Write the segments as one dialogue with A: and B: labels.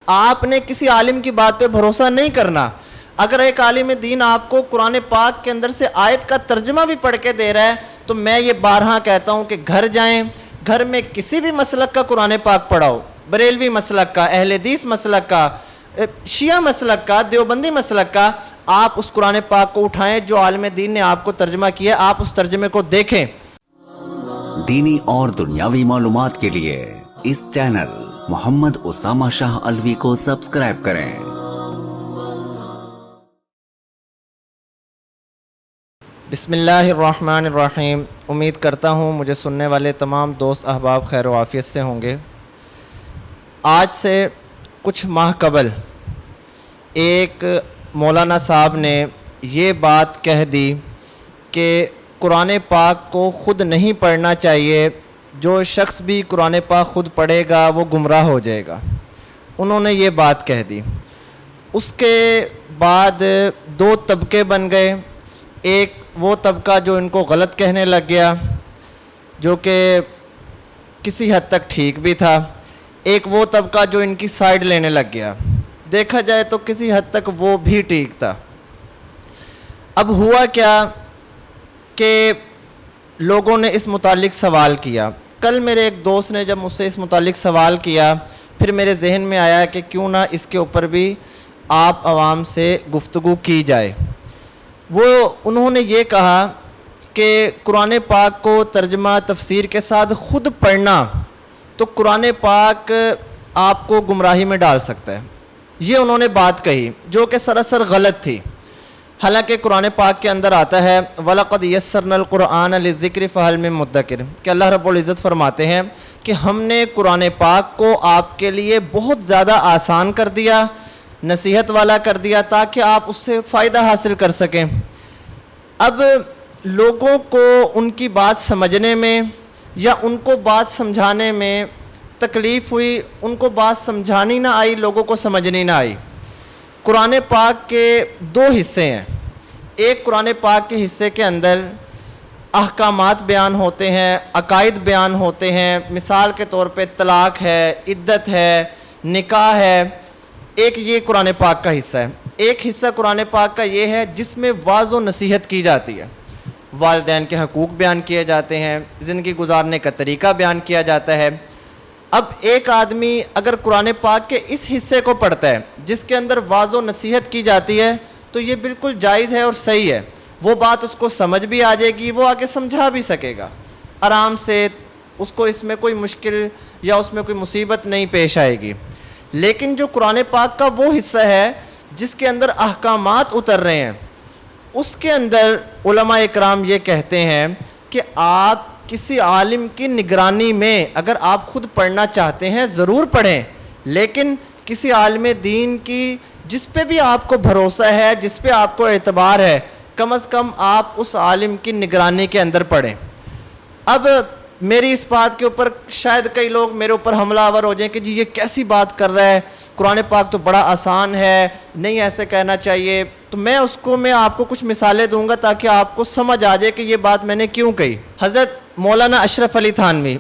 A: آپ نے کسی عالم کی بات پہ بھروسہ نہیں کرنا۔ اگر ایک عالم دین آپ کو قرآن پاک کے اندر سے آیت کا ترجمہ بھی پڑھ کے دے رہا ہے تو میں یہ بارہا کہتا ہوں کہ گھر جائیں، گھر میں کسی بھی مسلک کا قرآن پاک پڑھاؤ، بریلوی مسلک کا، اہل حدیث مسلک کا، شیعہ مسلک کا، دیوبندی مسلک کا، آپ اس قرآن پاک کو اٹھائیں جو عالم دین نے آپ کو ترجمہ کیا ہے، آپ اس ترجمے کو دیکھیں۔
B: دینی اور دنیاوی معلومات کے لیے اس چینل محمد اسامہ شاہ الوی کو سبسکرائب کریں۔
A: بسم اللہ الرحمن الرحیم۔ امید کرتا ہوں مجھے سننے والے تمام دوست احباب خیر و عافیت سے ہوں گے۔ آج سے کچھ ماہ قبل ایک مولانا صاحب نے یہ بات کہہ دی کہ قرآن پاک کو خود نہیں پڑھنا چاہیے، جو شخص بھی قرآن پاک خود پڑھے گا وہ گمراہ ہو جائے گا۔ انہوں نے یہ بات کہہ دی۔ اس کے بعد دو طبقے بن گئے، ایک وہ طبقہ جو ان کو غلط کہنے لگ گیا، جو کہ کسی حد تک ٹھیک بھی تھا، ایک وہ طبقہ جو ان کی سائیڈ لینے لگ گیا۔ دیکھا جائے تو کسی حد تک وہ بھی ٹھیک تھا۔ اب ہوا کیا کہ لوگوں نے اس متعلق سوال کیا۔ کل میرے ایک دوست نے جب مجھ سے اس متعلق سوال کیا، پھر میرے ذہن میں آیا کہ کیوں نہ اس کے اوپر بھی آپ عوام سے گفتگو کی جائے۔ انہوں نے یہ کہا کہ قرآن پاک کو ترجمہ تفسیر کے ساتھ خود پڑھنا تو قرآن پاک آپ کو گمراہی میں ڈال سکتا ہے۔ یہ انہوں نے بات کہی جو کہ سراسر غلط تھی۔ حالانکہ قرآن پاک کے اندر آتا ہے وَلَقَدْ يَسَّرْنَا الْقُرْآنَ لِلذِّكْرِ فَهَلْ مِن مُدَّكِرٍ کہ اللہ رب العزت فرماتے ہیں کہ ہم نے قرآن پاک کو آپ کے لیے بہت زیادہ آسان کر دیا، نصیحت والا کر دیا تاکہ آپ اس سے فائدہ حاصل کر سکیں۔ اب لوگوں کو ان کی بات سمجھنے میں یا ان کو بات سمجھانے میں تکلیف ہوئی، ان کو بات سمجھانی نہ آئی، لوگوں کو سمجھنی نہ آئی۔ قرآن پاک کے دو حصے ہیں۔ ایک قرآن پاک کے حصے کے اندر احکامات بیان ہوتے ہیں، عقائد بیان ہوتے ہیں، مثال کے طور پہ طلاق ہے، عدت ہے، نکاح ہے، ایک یہ قرآن پاک کا حصہ ہے۔ ایک حصہ قرآن پاک کا یہ ہے جس میں واعظ و نصیحت کی جاتی ہے، والدین کے حقوق بیان کیے جاتے ہیں، زندگی گزارنے کا طریقہ بیان کیا جاتا ہے۔ اب ایک آدمی اگر قرآن پاک کے اس حصے کو پڑھتا ہے جس کے اندر واعظ و نصیحت کی جاتی ہے تو یہ بالکل جائز ہے اور صحیح ہے، وہ بات اس کو سمجھ بھی آ جائے گی، وہ آگے سمجھا بھی سکے گا آرام سے، اس کو اس میں کوئی مشکل یا اس میں کوئی مصیبت نہیں پیش آئے گی۔ لیکن جو قرآن پاک کا وہ حصہ ہے جس کے اندر احکامات اتر رہے ہیں، اس کے اندر علماء اکرام یہ کہتے ہیں کہ آپ کسی عالم کی نگرانی میں اگر آپ خود پڑھنا چاہتے ہیں ضرور پڑھیں، لیکن کسی عالم دین کی جس پہ بھی آپ کو بھروسہ ہے، جس پہ آپ کو اعتبار ہے، کم از کم آپ اس عالم کی نگرانی کے اندر پڑھیں۔ اب میری اس بات کے اوپر شاید کئی لوگ میرے اوپر حملہ آور ہو جائیں کہ جی یہ کیسی بات کر رہا ہے، قرآن پاک تو بڑا آسان ہے، نہیں ایسے کہنا چاہیے۔ تو میں آپ کو کچھ مثالیں دوں گا تاکہ آپ کو سمجھ آ جائے کہ یہ بات میں نے کیوں کہی۔ حضرت مولانا اشرف علی تھانوی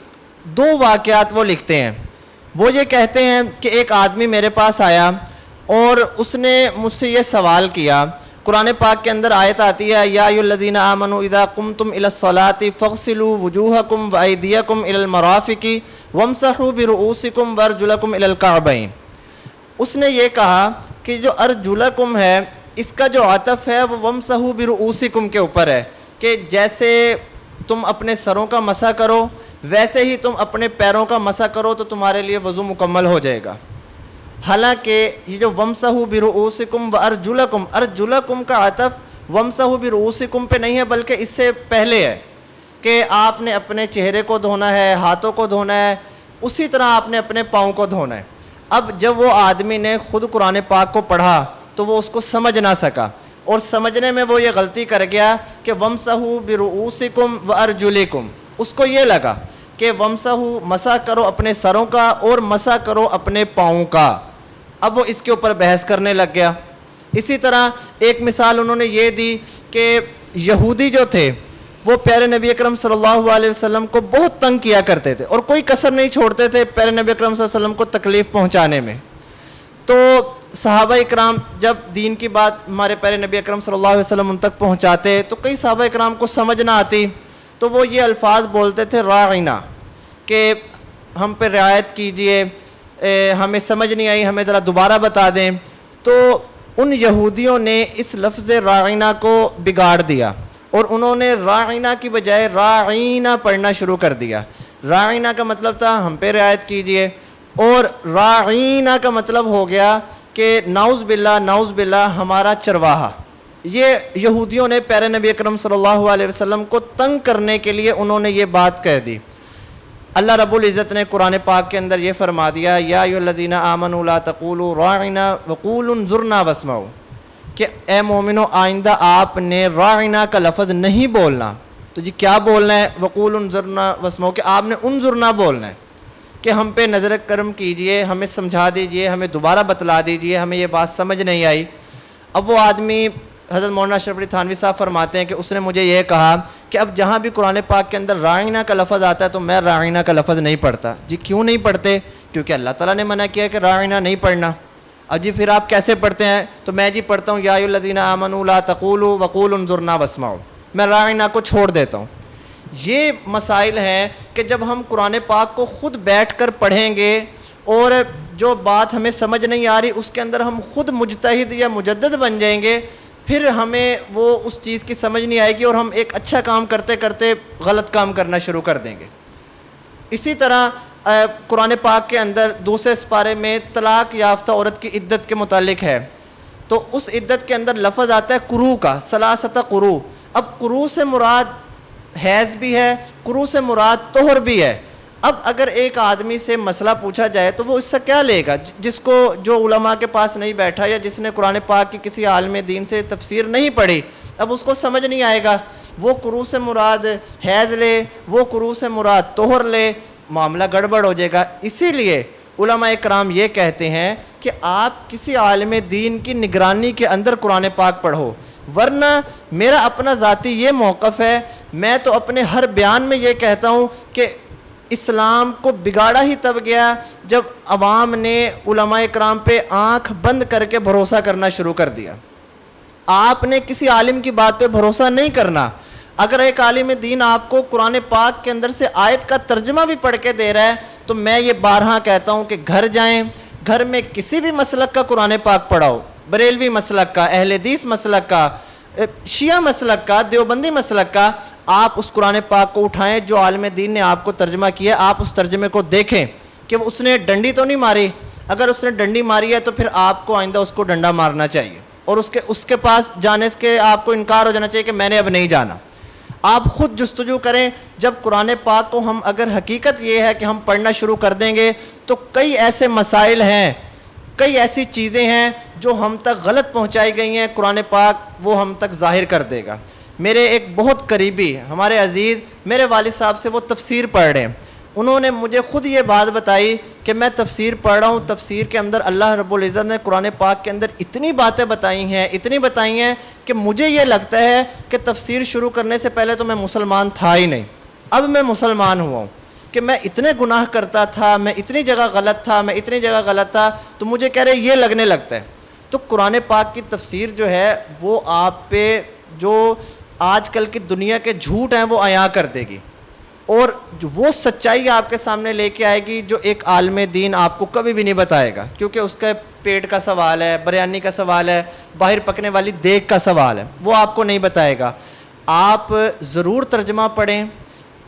A: دو واقعات وہ لکھتے ہیں۔ وہ یہ کہتے ہیں کہ ایک آدمی میرے پاس آیا اور اس نے مجھ سے یہ سوال کیا، قرآن پاک کے اندر آیت آتی ہے یا ایھا الذین آمنوا اذا قمتم الی الصلاۃ فاغسلوا وجوہکم وایدیکم الی المرافق وامسحوا برؤوسکم وارجلکم الی الکعبین۔ اس نے یہ کہا کہ جو ارجلکم ہے اس کا جو عطف ہے وہ وامسحوا برؤوسکم کے اوپر ہے، کہ جیسے تم اپنے سروں کا مسح کرو ویسے ہی تم اپنے پیروں کا مسح کرو تو تمہارے لیے وضو مکمل ہو جائے گا۔ حالانکہ یہ جو وامسحوا برؤوسکم وارجلکم، ارجلکم کا عطف وامسحوا برؤوسکم پہ نہیں ہے بلکہ اس سے پہلے ہے کہ آپ نے اپنے چہرے کو دھونا ہے، ہاتھوں کو دھونا ہے، اسی طرح آپ نے اپنے پاؤں کو دھونا ہے۔ اب جب وہ آدمی نے خود قرآن پاک کو پڑھا تو وہ اس کو سمجھ نہ سکا، اور سمجھنے میں وہ یہ غلطی کر گیا کہ وامسحوا برؤوسکم وارجلکم، اس کو یہ لگا کہ وامسحوا مسح کرو اپنے سروں کا اور مسح کرو اپنے پاؤں کا۔ اب وہ اس کے اوپر بحث کرنے لگ گیا۔ اسی طرح ایک مثال انہوں نے یہ دی کہ یہودی جو تھے وہ پیارے نبی اکرم صلی اللہ علیہ وسلم کو بہت تنگ کیا کرتے تھے اور کوئی کسر نہیں چھوڑتے تھے پیارے نبی اکرم صلی اللہ علیہ وسلم کو تکلیف پہنچانے میں۔ تو صحابہ اکرام جب دین کی بات ہمارے پیارے نبی اکرم صلی اللہ علیہ وسلم ان تک پہنچاتے تو کئی صحابہ اکرام کو سمجھ نہ آتی، تو وہ یہ الفاظ بولتے تھے راعنا، کہ ہم پہ رعایت کیجئے، ہمیں سمجھ نہیں آئی، ہمیں ذرا دوبارہ بتا دیں۔ تو ان یہودیوں نے اس لفظ راعنا کو بگاڑ دیا اور انہوں نے راعنا کی بجائے راعینا پڑھنا شروع کر دیا۔ راعنا کا مطلب تھا ہم پہ رعایت کیجئے، اور راعینا کا مطلب ہو گیا کہ نعوذ باللہ ہمارا چرواہا۔ یہ یہودیوں نے پیارے نبی اکرم صلی اللہ علیہ وسلم کو تنگ کرنے کے لیے انہوں نے یہ بات کہہ دی۔ اللہ رب العزت نے قرآن پاک کے اندر یہ فرما دیا، یا ایھا الذین آمنوا لا تقولوا راعنا وقولوا انظرنا واسمعوا، کہ اے مومنو آئندہ آپ نے راعنا کا لفظ نہیں بولنا۔ تو جی کیا بولنا ہے؟ وقولوا انظرنا واسمعوا، کہ آپ نے انظرنا بولنا ہے کہ ہم پہ نظر کرم کیجئے، ہمیں سمجھا دیجئے، ہمیں دوبارہ بتلا دیجئے، ہمیں یہ بات سمجھ نہیں آئی۔ اب وہ آدمی حضرت مولانا اشرف علی تھانوی صاحب فرماتے ہیں کہ اس نے مجھے یہ کہا کہ اب جہاں بھی قرآن پاک کے اندر راعنا کا لفظ آتا ہے تو میں راعنا کا لفظ نہیں پڑھتا۔ جی کیوں نہیں پڑھتے؟ کیونکہ اللہ تعالیٰ نے منع کیا کہ راعنا نہیں پڑھنا۔ اب جی پھر آپ کیسے پڑھتے ہیں؟ تو میں جی پڑھتا ہوں یا ایھا الذین آمنوا لا تقولوا وقولوا انظرنا واسمعوا، میں راعنا کو چھوڑ دیتا ہوں۔ یہ مسائل ہیں کہ جب ہم قرآن پاک کو خود بیٹھ کر پڑھیں گے اور جو بات ہمیں سمجھ نہیں آ رہی اس کے اندر ہم خود مجتہد یا مجدد بن جائیں گے، پھر ہمیں وہ اس چیز کی سمجھ نہیں آئے گی اور ہم ایک اچھا کام کرتے کرتے غلط کام کرنا شروع کر دیں گے۔ اسی طرح قرآن پاک کے اندر دوسرے سپارے میں طلاق یافتہ عورت کی عدت کے متعلق ہے، تو اس عدت کے اندر لفظ آتا ہے قروء کا، ثلاثۃ قروء۔ اب قروء سے مراد حیض بھی ہے، قروء سے مراد طہر بھی ہے۔ اب اگر ایک آدمی سے مسئلہ پوچھا جائے تو وہ اس سے کیا لے گا؟ جس کو جو علماء کے پاس نہیں بیٹھا یا جس نے قرآن پاک کی کسی عالم دین سے تفسیر نہیں پڑھی، اب اس کو سمجھ نہیں آئے گا۔ وہ قروء سے مراد حیض لے، وہ قروء سے مراد طہر لے، معاملہ گڑبڑ ہو جائے گا۔ اسی لیے علماء اکرام یہ کہتے ہیں کہ آپ کسی عالم دین کی نگرانی کے اندر قرآن پاک پڑھو، ورنہ میرا اپنا ذاتی یہ موقف ہے، میں تو اپنے ہر بیان میں یہ کہتا ہوں کہ اسلام کو بگاڑا ہی تب گیا جب عوام نے علماء اکرام پہ آنکھ بند کر کے بھروسہ کرنا شروع کر دیا۔ آپ نے کسی عالم کی بات پہ بھروسہ نہیں کرنا۔ اگر ایک عالم دین آپ کو قرآن پاک کے اندر سے آیت کا ترجمہ بھی پڑھ کے دے رہا ہے تو میں یہ بارہا کہتا ہوں کہ گھر جائیں، گھر میں کسی بھی مسلک کا قرآن پاک پڑھاؤ، بریلوی مسلک کا، اہل حدیث مسلک کا، شیعہ مسلک کا، دیوبندی مسلک کا، آپ اس قرآن پاک کو اٹھائیں جو عالم دین نے آپ کو ترجمہ کیا ہے، آپ اس ترجمے کو دیکھیں کہ اس نے ڈنڈی تو نہیں ماری۔ اگر اس نے ڈنڈی ماری ہے تو پھر آپ کو آئندہ اس کو ڈنڈا مارنا چاہیے، اور اس کے پاس جانے کے آپ کو انکار ہو جانا چاہیے کہ میں نے اب نہیں جانا۔ آپ خود جستجو کریں۔ جب قرآن پاک کو ہم اگر حقیقت یہ ہے کہ ہم پڑھنا شروع کر دیں گے تو کئی ایسے مسائل ہیں، کئی ایسی چیزیں ہیں جو ہم تک غلط پہنچائی گئی ہیں، قرآن پاک وہ ہم تک ظاہر کر دے گا۔ میرے ایک بہت قریبی ہمارے عزیز میرے والد صاحب سے وہ تفسیر پڑھ رہے ہیں، انہوں نے مجھے خود یہ بات بتائی کہ میں تفسیر پڑھ رہا ہوں، تفسیر کے اندر اللہ رب العزت نے قرآن پاک کے اندر اتنی باتیں بتائی ہیں کہ مجھے یہ لگتا ہے کہ تفسیر شروع کرنے سے پہلے تو میں مسلمان تھا ہی نہیں، اب میں مسلمان ہوا ہوں، کہ میں اتنے گناہ کرتا تھا، میں اتنی جگہ غلط تھا، تو مجھے کہہ رہے یہ لگنے لگتا ہے۔ تو قرآن پاک کی تفسیر جو ہے وہ آپ پہ جو آج کل کی دنیا کے جھوٹ ہیں وہ عیاں کر دے گی، اور وہ سچائی آپ کے سامنے لے کے آئے گی جو ایک عالم دین آپ کو کبھی بھی نہیں بتائے گا، کیونکہ اس کا پیٹ کا سوال ہے، بریانی کا سوال ہے، باہر پکنے والی دیگ کا سوال ہے، وہ آپ کو نہیں بتائے گا۔ آپ ضرور ترجمہ پڑھیں،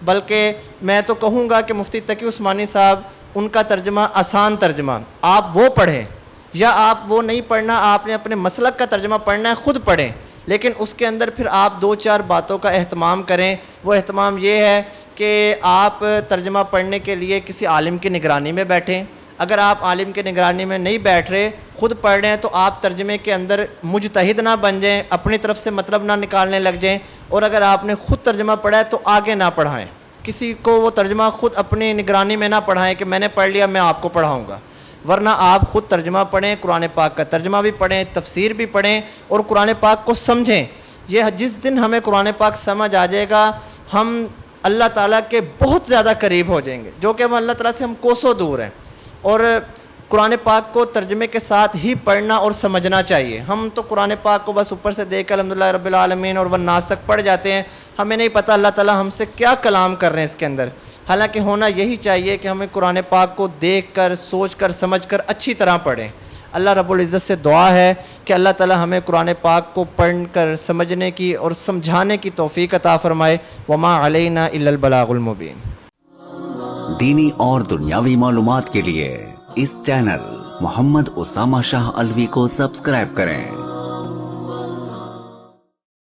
A: بلکہ میں تو کہوں گا کہ مفتی تقی عثمانی صاحب ان کا ترجمہ آسان ترجمہ آپ وہ پڑھیں، یا آپ وہ نہیں پڑھنا، آپ نے اپنے مسلک کا ترجمہ پڑھنا ہے خود پڑھیں، لیکن اس کے اندر پھر آپ 2-4 باتوں کا اہتمام کریں۔ وہ اہتمام یہ ہے کہ آپ ترجمہ پڑھنے کے لیے کسی عالم کی نگرانی میں بیٹھیں۔ اگر آپ عالم کی نگرانی میں نہیں بیٹھ رہے، خود پڑھ رہے ہیں، تو آپ ترجمے کے اندر مجتہد نہ بن جائیں، اپنی طرف سے مطلب نہ نکالنے لگ جائیں، اور اگر آپ نے خود ترجمہ پڑھا ہے تو آگے نہ پڑھائیں، کسی کو وہ ترجمہ خود اپنی نگرانی میں نہ پڑھائیں کہ میں نے پڑھ لیا میں آپ کو پڑھاؤں گا، ورنہ آپ خود ترجمہ پڑھیں، قرآن پاک کا ترجمہ بھی پڑھیں، تفسیر بھی پڑھیں، اور قرآن پاک کو سمجھیں۔ یہ جس دن ہمیں قرآن پاک سمجھ آ جائے گا، ہم اللہ تعالیٰ کے بہت زیادہ قریب ہو جائیں گے، جو کہ ہم اللہ تعالیٰ سے ہم کوسوں دور ہیں۔ اور قرآن پاک کو ترجمے کے ساتھ ہی پڑھنا اور سمجھنا چاہیے. ہم تو قرآن پاک کو بس اوپر سے دیکھ کر الحمدللہ رب العالمین اور والناس تک پڑھ جاتے ہیں, ہمیں نہیں پتہ اللہ تعالیٰ ہم سے کیا کلام کر رہے ہیں اس کے اندر. حالانکہ ہونا یہی چاہیے کہ ہمیں قرآن پاک کو دیکھ کر, سوچ کر, سمجھ کر اچھی طرح پڑھیں. اللہ رب العزت سے دعا ہے کہ اللہ تعالیٰ ہمیں قرآن پاک کو پڑھ کر سمجھنے کی اور سمجھانے کی توفیق عطا فرمائے. وما علینا الا البلاغ المبین.
B: دینی اور دنیاوی معلومات کے لیے اس چینل محمد اسامہ شاہ الوی کو سبسکرائب کریں.